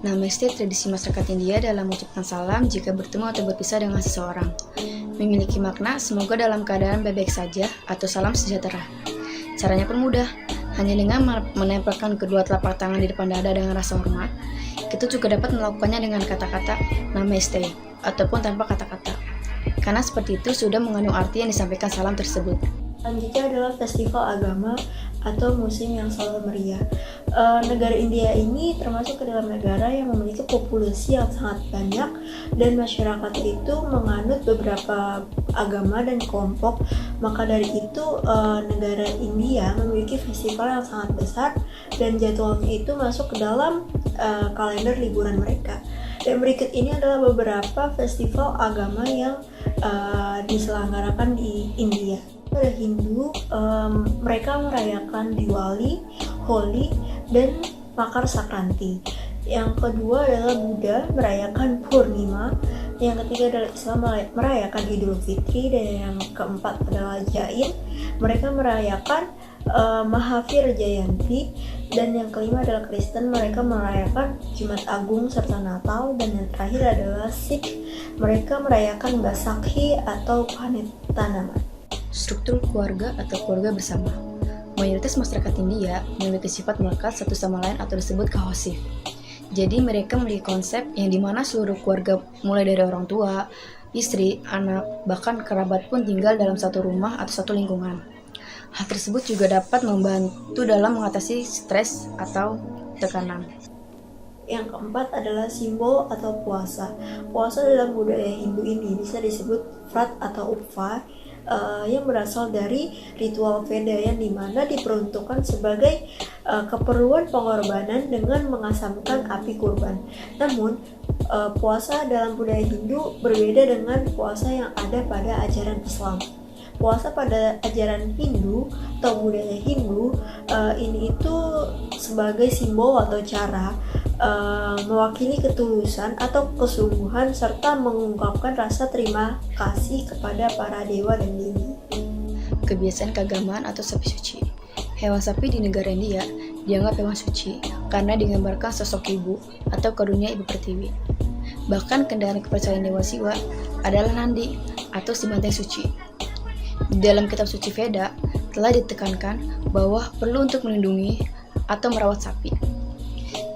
Namaste tradisi masyarakat India dalam mengucapkan salam jika bertemu atau berpisah dengan seseorang. Memiliki makna semoga dalam keadaan baik-baik saja atau salam sejahtera. Caranya pun mudah, hanya dengan menempelkan kedua telapak tangan di depan dada dengan rasa hormat. Kita juga dapat melakukannya dengan kata-kata Namaste ataupun tanpa kata-kata. Karena seperti itu sudah mengandung arti yang disampaikan salam tersebut. Selanjutnya adalah festival agama atau musim yang selalu meriah. Negara India ini termasuk ke dalam negara yang memiliki populasi yang sangat banyak dan masyarakat itu menganut beberapa agama dan kelompok. Maka dari itu negara India memiliki festival yang sangat besar dan jadwalnya itu masuk ke dalam kalender liburan mereka. Dan berikut ini adalah beberapa festival agama yang diselenggarakan di India. Pada Hindu, mereka merayakan Diwali, Holi, dan Makar Sakranti. Yang kedua adalah Buddha merayakan Purnima. Yang ketiga adalah Islam merayakan Idul Fitri. Dan yang keempat adalah Jain, mereka merayakan Mahavir Jayanti. Dan yang kelima adalah Kristen, mereka merayakan Jumat Agung serta Natal. Dan yang terakhir adalah Sikh, mereka merayakan Baisakhi atau panen tanaman. Struktur keluarga atau keluarga bersama. Mayoritas masyarakat India memiliki sifat melekat satu sama lain atau disebut kahosif. Jadi mereka memiliki konsep yang dimana seluruh keluarga mulai dari orang tua, istri, anak, bahkan kerabat pun tinggal dalam satu rumah atau satu lingkungan. Hal tersebut juga dapat membantu dalam mengatasi stres atau tekanan. Yang keempat adalah simbol atau puasa. Puasa dalam budaya Hindu ini bisa disebut Vrat atau Upva, yang berasal dari ritual Veda yang dimana diperuntukkan sebagai keperluan pengorbanan dengan mengasamkan api kurban. Namun puasa dalam budaya Hindu berbeda dengan puasa yang ada pada ajaran Islam. Puasa pada ajaran Hindu atau budaya Hindu ini itu sebagai simbol atau cara mewakili ketulusan atau kesungguhan serta mengungkapkan rasa terima kasih kepada para dewa dan dewi. Kebiasaan keagamaan atau sapi suci. Hewan sapi di negara India dianggap hewan suci karena digambarkan sosok ibu atau karunia ibu pertiwi. Bahkan kendaraan kepercayaan Dewa Siwa adalah Nandi atau si banteng suci. Di dalam kitab suci Veda telah ditekankan bahwa perlu untuk melindungi atau merawat sapi.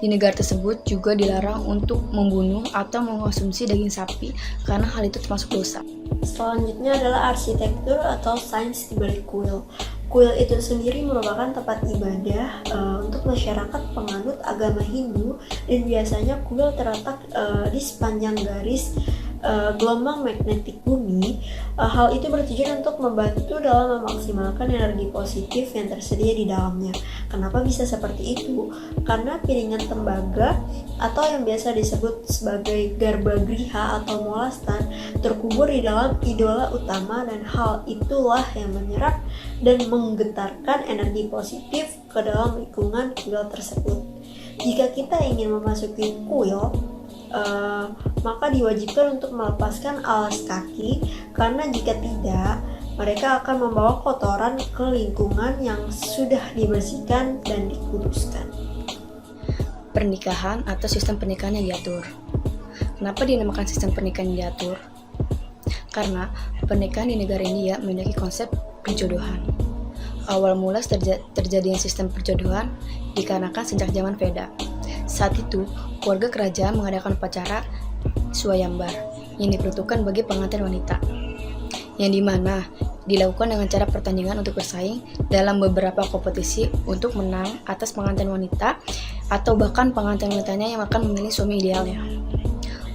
Di negara tersebut juga dilarang untuk membunuh atau mengonsumsi daging sapi karena hal itu termasuk dosa. Selanjutnya adalah arsitektur atau sains di balik kuil. Kuil itu sendiri merupakan tempat ibadah untuk masyarakat penganut agama Hindu dan biasanya kuil terletak di sepanjang garis gelombang magnetik bumi. Hal itu bertujuan untuk membantu dalam memaksimalkan energi positif yang tersedia di dalamnya. Kenapa bisa seperti itu? Karena piringan tembaga atau yang biasa disebut sebagai garbagriha atau molastan terkubur di dalam idola utama, dan hal itulah yang menyerap dan menggetarkan energi positif ke dalam lingkungan kuil tersebut. Jika kita ingin memasuki kuil, maka diwajibkan untuk melepaskan alas kaki, karena jika tidak, mereka akan membawa kotoran ke lingkungan yang sudah dibersihkan dan dikuduskan. Pernikahan atau sistem pernikahan yang diatur. Kenapa dinamakan sistem pernikahan yang diatur? Karena pernikahan di negara India memiliki konsep perjodohan. Awal mula terjadinya sistem perjodohan dikarenakan sejak zaman Veda. Saat itu, keluarga kerajaan mengadakan upacara Swayambar yang diperuntukkan bagi pengantin wanita, yang dimana dilakukan dengan cara pertandingan untuk bersaing dalam beberapa kompetisi untuk menang atas pengantin wanita atau bahkan pengantin wanitanya yang akan memilih suami idealnya.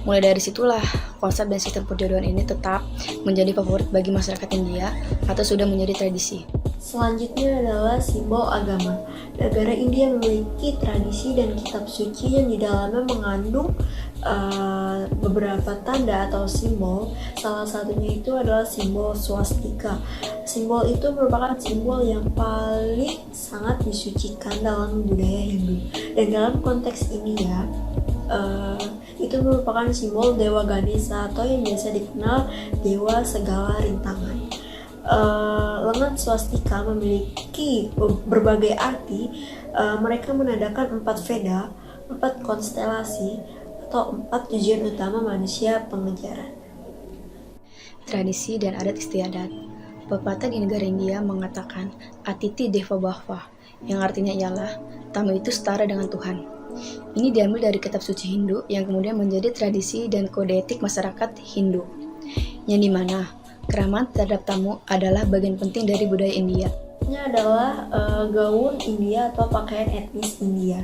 Mulai dari situlah konsep dan sistem perjodohan ini tetap menjadi favorit bagi masyarakat India atau sudah menjadi tradisi. Selanjutnya adalah simbol agama. Negara India memiliki tradisi dan kitab suci yang di dalamnya mengandung beberapa tanda atau simbol. Salah satunya itu adalah simbol swastika. Simbol itu merupakan simbol yang paling sangat disucikan dalam budaya Hindu. Dan dalam konteks ini itu merupakan simbol Dewa Ganesha atau yang biasa dikenal Dewa Segala Rintangan. Lengan swastika memiliki berbagai arti. Mereka menandakan 4 Veda, 4 konstelasi atau 4 tujuan utama manusia pengejaran. Tradisi dan adat istiadat. Pepatah di negara India mengatakan Atiti Deva Bhava, yang artinya ialah tamu itu setara dengan Tuhan. Ini diambil dari kitab suci Hindu yang kemudian menjadi tradisi dan kode etik masyarakat Hindu, yang dimana keramahan terhadap tamu adalah bagian penting dari budaya India. Ini adalah gaun India atau pakaian etnis India.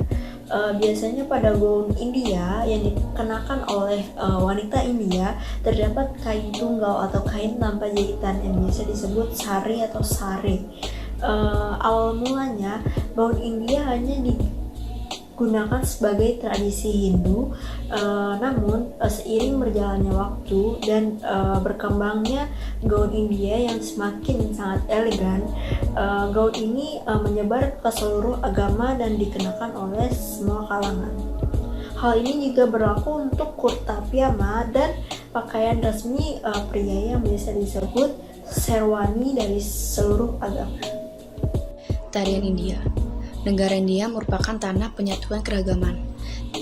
Biasanya pada gaun India yang dikenakan oleh wanita India terdapat kain tunggal atau kain tanpa jahitan yang biasa disebut sari atau sare. Awal mulanya gaun India hanya digunakan sebagai tradisi Hindu, namun seiring berjalannya waktu dan berkembangnya gaun India yang semakin sangat elegan, gaun ini menyebar ke seluruh agama dan dikenakan oleh semua kalangan. Hal ini juga berlaku untuk kurta piyama dan pakaian resmi pria yang biasa disebut sherwani dari seluruh agama. Tarian India. Negara India merupakan tanah penyatuan keragaman.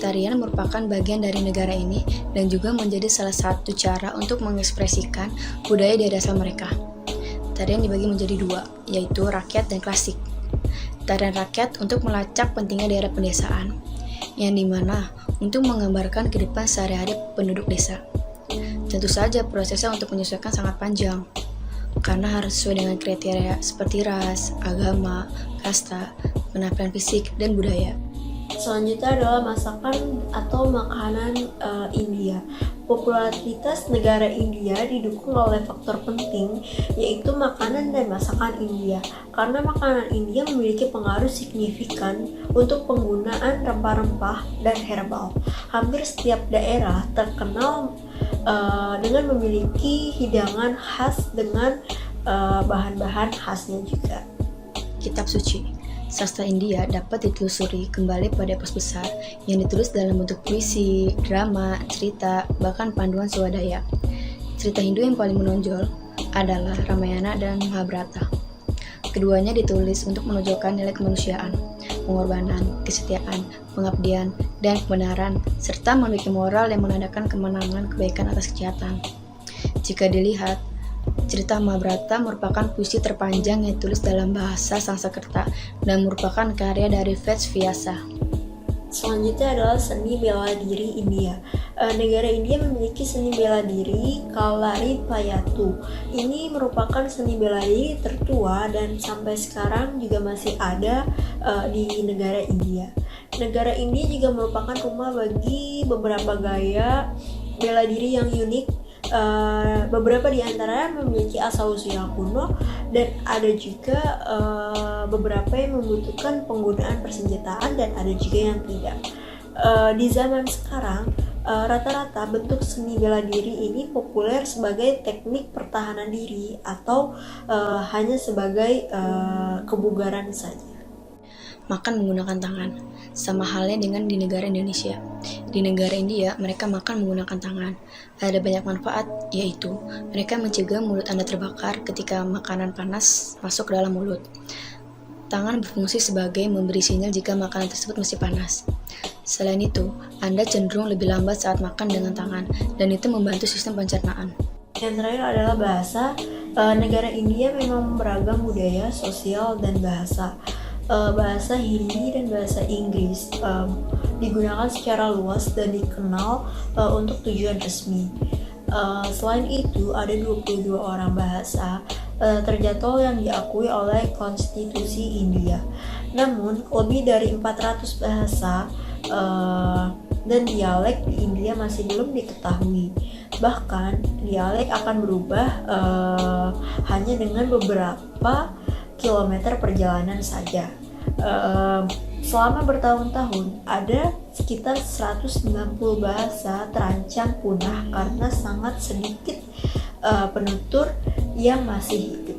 Tarian merupakan bagian dari negara ini dan juga menjadi salah satu cara untuk mengekspresikan budaya di asal mereka. Tarian dibagi menjadi dua, yaitu rakyat dan klasik. Tarian rakyat untuk melacak pentingnya daerah pedesaan, yang dimana untuk menggambarkan kehidupan sehari-hari penduduk desa. Tentu saja prosesnya untuk menyesuaikan sangat panjang, karena harus sesuai dengan kriteria seperti ras, agama, kasta, penampilan fisik, dan budaya. Selanjutnya adalah masakan atau makanan India. Popularitas negara India didukung oleh faktor penting, yaitu makanan dan masakan India. Karena makanan India memiliki pengaruh signifikan untuk penggunaan rempah-rempah dan herbal. Hampir setiap daerah terkenal dengan memiliki hidangan khas dengan bahan-bahan khasnya juga. Kitab suci. Sastra India dapat ditelusuri kembali pada epos besar yang ditulis dalam bentuk puisi, drama, cerita, bahkan panduan swadaya. Cerita Hindu yang paling menonjol adalah Ramayana dan Mahabharata. Keduanya ditulis untuk menunjukkan nilai kemanusiaan, pengorbanan, kesetiaan, pengabdian, dan kebenaran, serta memiliki moral yang menandakan kemenangan kebaikan atas kejahatan. Jika dilihat, cerita Mahabharata merupakan puisi terpanjang yang ditulis dalam bahasa Sanskerta dan merupakan karya dari Veds Vyasa. Selanjutnya adalah seni bela diri India. Negara India memiliki seni bela diri Kalaripayattu. Ini merupakan seni bela diri tertua dan sampai sekarang juga masih ada di negara India. Negara India juga merupakan rumah bagi beberapa gaya bela diri yang unik. Beberapa di antara memiliki asal-usul kuno dan ada juga beberapa yang membutuhkan penggunaan persenjataan dan ada juga yang tidak. Di zaman sekarang rata-rata bentuk seni bela diri ini populer sebagai teknik pertahanan diri atau hanya sebagai kebugaran saja. Makan menggunakan tangan, sama halnya dengan di negara Indonesia. Di negara India, mereka makan menggunakan tangan. Ada banyak manfaat, yaitu mereka mencegah mulut Anda terbakar ketika makanan panas masuk ke dalam mulut. Tangan berfungsi sebagai memberi sinyal jika makanan tersebut masih panas. Selain itu, Anda cenderung lebih lambat saat makan dengan tangan, dan itu membantu sistem pencernaan. Yang terakhir adalah bahasa. Negara India memang beragam budaya, sosial, dan bahasa. Bahasa Hindi dan bahasa Inggris digunakan secara luas dan dikenal untuk tujuan resmi. Selain itu, ada 22 orang bahasa terjadwal yang diakui oleh konstitusi India. Namun, lebih dari 400 bahasa dan dialek di India masih belum diketahui. Bahkan, dialek akan berubah hanya dengan beberapa kilometer perjalanan saja. Selama bertahun-tahun ada sekitar 190 bahasa terancam punah karena sangat sedikit penutur yang masih hidup.